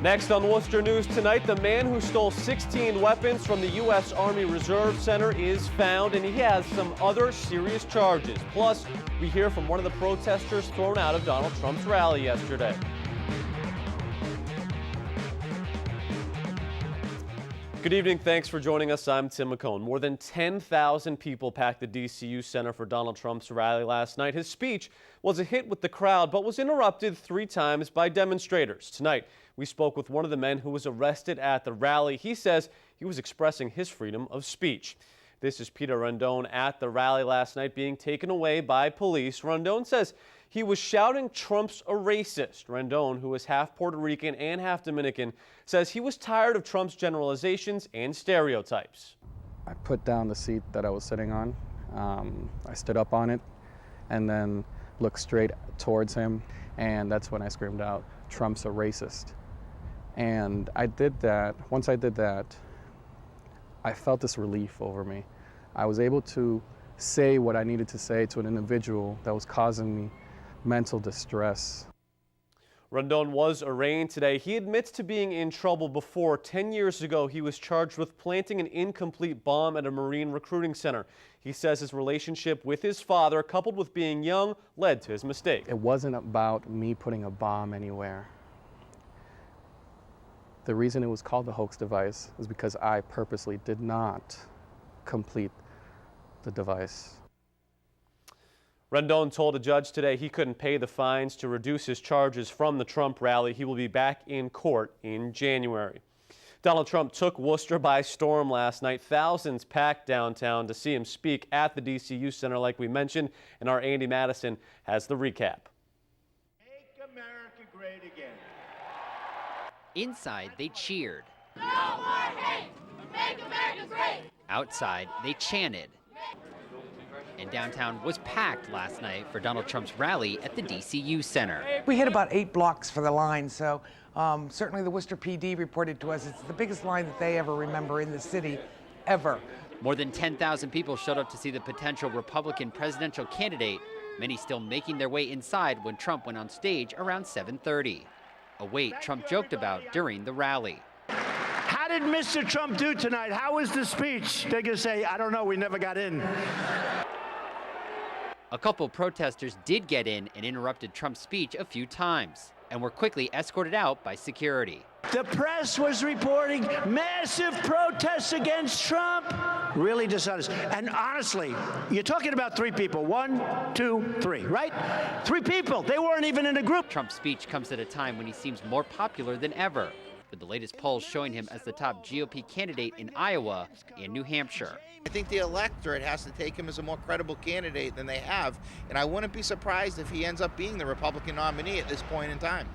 Next on Worcester News tonight, the man who stole 16 weapons from the U.S. Army Reserve Center is found, and he has some other serious charges. Plus, we hear from one of the protesters thrown out of Donald Trump's rally yesterday. Good evening. Thanks for joining us. I'm Tim McCone. More than 10,000 people packed the DCU Center for Donald Trump's rally last night. His speech was a hit with the crowd, but was interrupted 3 times by demonstrators. Tonight, we spoke with one of the men who was arrested at the rally. He says he was expressing his freedom of speech. This is Peter Rondon at the rally last night being taken away by police. Rondon says he was shouting Trump's a racist. Rondon, who is half Puerto Rican and half Dominican, says he was tired of Trump's generalizations and stereotypes. I put down the seat that I was sitting on. I stood up on it and then looked straight towards him. And that's when I screamed out, "Trump's a racist." And I did that. Once I did that, I felt this relief over me. I was able to say what I needed to say to an individual that was causing me mental distress. Rondon was arraigned today. He admits to being in trouble before. 10 years ago, he was charged with planting an incomplete bomb at a Marine recruiting center. He says his relationship with his father, coupled with being young, led to his mistake. It wasn't about me putting a bomb anywhere. The reason it was called the hoax device is because I purposely did not complete the device. Rondon told a judge today he couldn't pay the fines to reduce his charges from the Trump rally. He will be back in court in January. Donald Trump took Worcester by storm last night. Thousands packed downtown to see him speak at the DCU Center like we mentioned, and our Andy Madison has the recap. Make America great again. Inside, they cheered. No more hate! Make America great! Outside, they chanted. And downtown was packed last night for Donald Trump's rally at the DCU Center. We hit about 8 blocks for the line, so certainly the Worcester PD reported to us it's the biggest line that they ever remember in the city, ever. More than 10,000 people showed up to see the potential Republican presidential candidate, many still making their way inside when Trump went on stage around 7:30. A wait Trump joked about during the rally. How did Mr. Trump do tonight? How was the speech? They're going to say, I don't know, we never got in. A couple protesters did get in and interrupted Trump's speech a few times and were quickly escorted out by security. The press was reporting massive protests against Trump. Really dishonest. And honestly, you're talking about 3 people. 1, 2, 3, right? 3 people. They weren't even in a group. Trump's speech comes at a time when he seems more popular than ever, with the latest polls showing him as the top GOP candidate in Iowa and New Hampshire. I think the electorate has to take him as a more credible candidate than they have, and I wouldn't be surprised if he ends up being the Republican nominee at this point in time.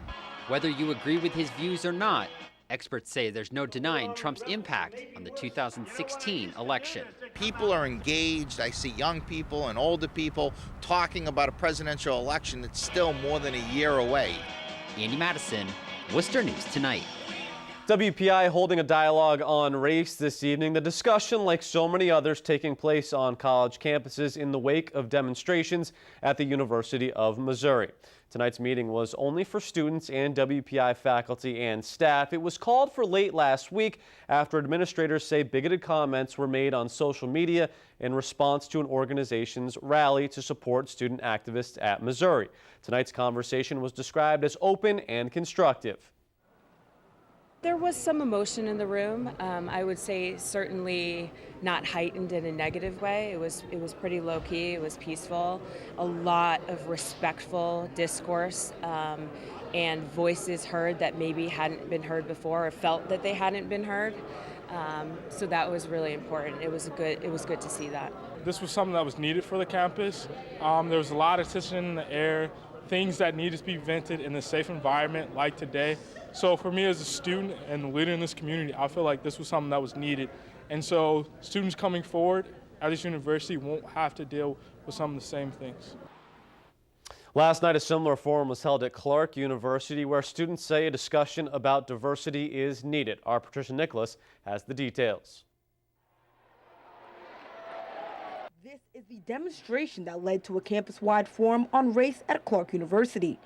Whether you agree with his views or not, experts say there's no denying Trump's impact on the 2016 election. People are engaged. I see young people and older people talking about a presidential election that's still more than a year away. Andy Madison, Worcester News Tonight. WPI holding a dialogue on race this evening. The discussion, like so many others, taking place on college campuses in the wake of demonstrations at the University of Missouri. Tonight's meeting was only for students and WPI faculty and staff. It was called for late last week after administrators say bigoted comments were made on social media in response to an organization's rally to support student activists at Missouri. Tonight's conversation was described as open and constructive. There was some emotion in the room. I would say certainly not heightened in a negative way. It was pretty low key. It was peaceful. A lot of respectful discourse and voices heard that maybe hadn't been heard before or felt that they hadn't been heard. So that was really important. It was good to see that. This was something that was needed for the campus. There was a lot of tension in the air, things that needed to be vented in a safe environment like today. So for me as a student and leader in this community, I feel like this was something that was needed. And so students coming forward at this university won't have to deal with some of the same things. Last night, a similar forum was held at Clark University where students say a discussion about diversity is needed. Our Patricia Nicholas has the details. This is the demonstration that led to a campus-wide forum on race at Clark University.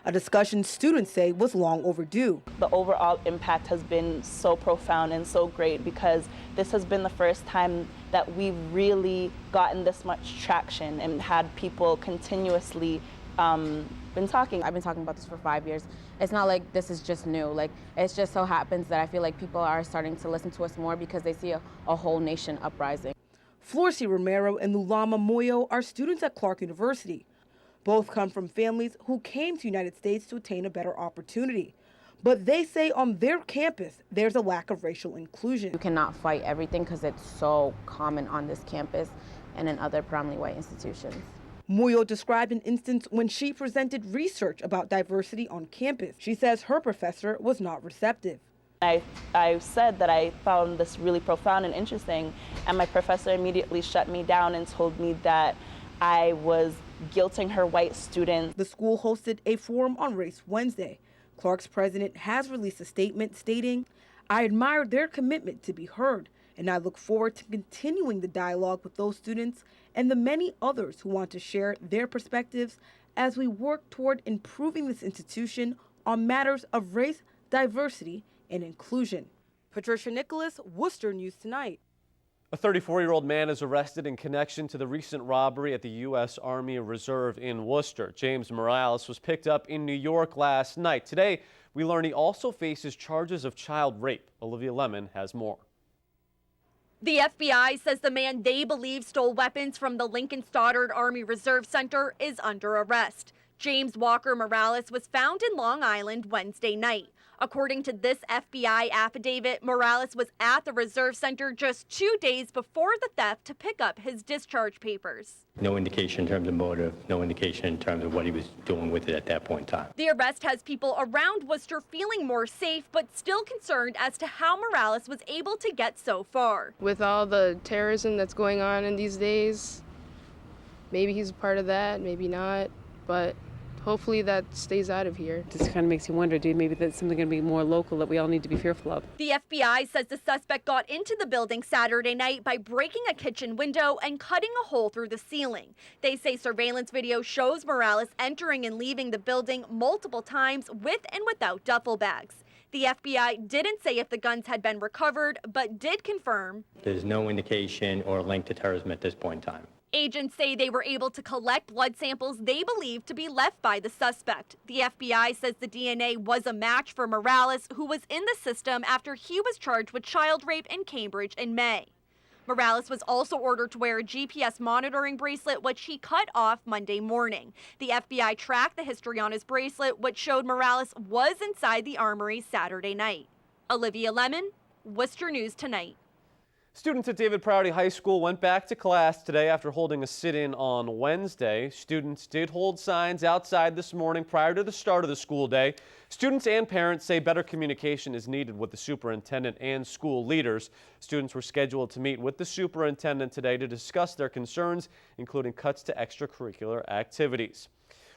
a discussion students say was long overdue. The overall impact has been so profound and so great because this has been the first time that we've really gotten this much traction and had people continuously been talking. I've been talking about this for 5 years. It's not like this is just new. Like, it just so happens that I feel like people are starting to listen to us more because they see a whole nation uprising. Florcy Romero and Lulama Moyo are students at Clark University. Both come from families who came to the United States to attain a better opportunity. But they say on their campus, there's a lack of racial inclusion. You cannot fight everything because it's so common on this campus and in other predominantly white institutions. Moyo described an instance when she presented research about diversity on campus. She says her professor was not receptive. I said that I found this really profound and interesting, and my professor immediately shut me down and told me that I was guilting her white students. The school hosted a forum on race Wednesday. Clark's president has released a statement stating, "I admire their commitment to be heard, and I look forward to continuing the dialogue with those students and the many others who want to share their perspectives as we work toward improving this institution on matters of race, diversity, and inclusion." Patricia Nicholas, Worcester News Tonight. A 34-year-old man is arrested in connection to the recent robbery at the U.S. Army Reserve in Worcester. James Morales was picked up in New York last night. Today, we learn he also faces charges of child rape. Olivia Lemon has more. The FBI says the man they believe stole weapons from the Lincoln Stoddard Army Reserve Center is under arrest. James Walker Morales was found in Long Island Wednesday night. According to this FBI affidavit, Morales was at the Reserve Center just 2 days before the theft to pick up his discharge papers. No indication in terms of motive, no indication in terms of what he was doing with it at that point in time. The arrest has people around Worcester feeling more safe, but still concerned as to how Morales was able to get so far. With all the terrorism that's going on in these days, maybe he's a part of that, maybe not, but hopefully that stays out of here. Just kind of makes you wonder, dude, maybe that's something going to be more local that we all need to be fearful of. The FBI says the suspect got into the building Saturday night by breaking a kitchen window and cutting a hole through the ceiling. They say surveillance video shows Morales entering and leaving the building multiple times with and without duffel bags. The FBI didn't say if the guns had been recovered, but did confirm There's no indication or link to terrorism at this point in time. Agents say they were able to collect blood samples they believe to be left by the suspect. The FBI says the DNA was a match for Morales, who was in the system after he was charged with child rape in Cambridge in May. Morales was also ordered to wear a GPS monitoring bracelet, which he cut off Monday morning. The FBI tracked the history on his bracelet, which showed Morales was inside the armory Saturday night. Olivia Lemon, Worcester News Tonight. Students at David Prouty High School went back to class today after holding a sit-in on Wednesday. Students did hold signs outside this morning prior to the start of the school day. Students and parents say better communication is needed with the superintendent and school leaders. Students were scheduled to meet with the superintendent today to discuss their concerns, including cuts to extracurricular activities.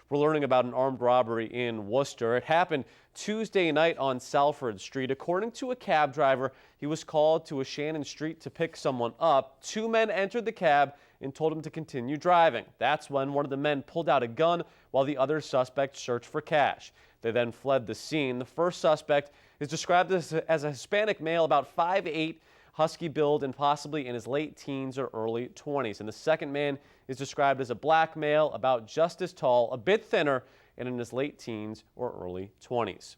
We're learning about an armed robbery in Worcester. It happened Tuesday night on Salford Street. According to a cab driver, he was called to a Shannon Street to pick someone up. Two men entered the cab and told him to continue driving. That's when one of the men pulled out a gun while the other suspect searched for cash. They then fled the scene. The first suspect is described as a Hispanic male, about 5'8", husky build, and possibly in his late teens or early 20s. And the second man is described as a black male, about just as tall, a bit thinner, and in his late teens or early 20s.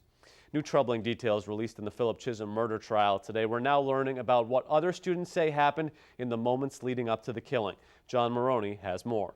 New troubling details released in the Philip Chism murder trial today. We're now learning about what other students say happened in the moments leading up to the killing. John Maroney has more.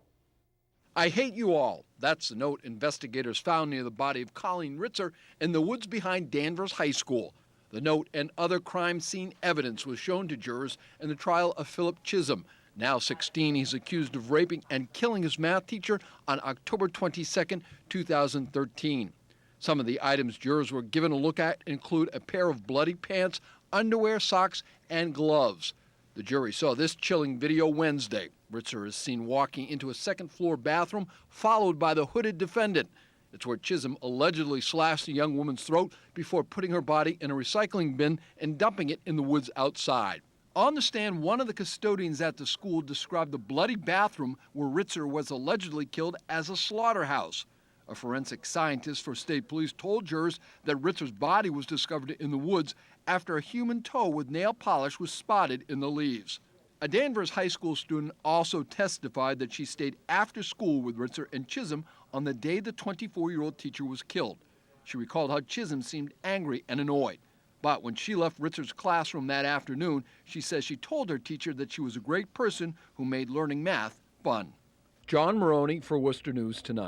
"I hate you all." That's the note investigators found near the body of Colleen Ritzer in the woods behind Danvers High School. The note and other crime scene evidence was shown to jurors in the trial of Philip Chism. Now 16, he's accused of raping and killing his math teacher on October 22, 2013. Some of the items jurors were given a look at include a pair of bloody pants, underwear, socks, and gloves. The jury saw this chilling video Wednesday. Ritzer is seen walking into a second-floor bathroom, followed by the hooded defendant. It's where Chism allegedly slashed the young woman's throat before putting her body in a recycling bin and dumping it in the woods outside. On the stand, one of the custodians at the school described the bloody bathroom where Ritzer was allegedly killed as a slaughterhouse. A forensic scientist for state police told jurors that Ritzer's body was discovered in the woods after a human toe with nail polish was spotted in the leaves. A Danvers high school student also testified that she stayed after school with Ritzer and Chism on the day the 24-year-old teacher was killed. She recalled how Chism seemed angry and annoyed. But when she left Ritzer's classroom that afternoon, she says she told her teacher that she was a great person who made learning math fun. John Maroney for Worcester News Tonight.